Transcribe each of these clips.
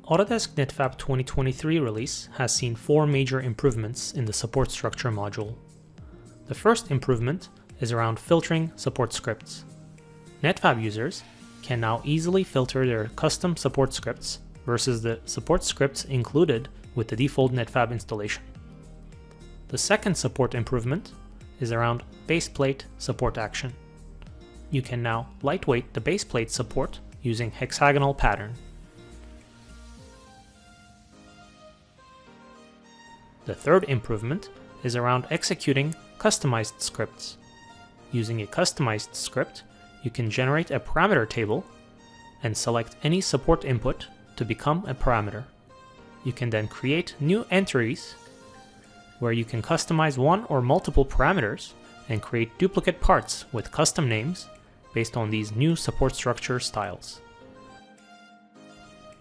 Autodesk Netfabb 2023 release has seen 4 major improvements in the support structure module. The first improvement is around filtering support scripts. Netfabb users can now easily filter their custom support scripts versus the support scripts included with the default Netfabb installation. The second support improvement is around baseplate support action. You can now lightweight the baseplate support using hexagonal pattern. The third improvement is around executing customized scripts. Using a customized script, you can generate a parameter table and select any support input to become a parameter. You can then create new entries where you can customize one or multiple parameters and create duplicate parts with custom names based on these new support structure styles.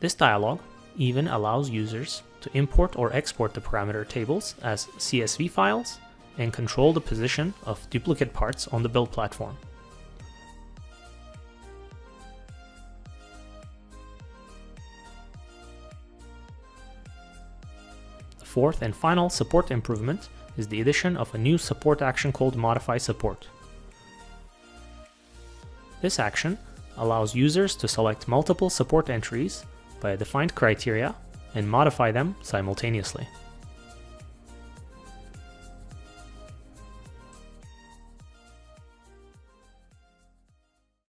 This dialog even allows users to import or export the parameter tables as CSV files and control the position of duplicate parts on the build platform. The fourth and final support improvement is the addition of a new support action called Modify Support. This action allows users to select multiple support entries by a defined criteria and modify them simultaneously.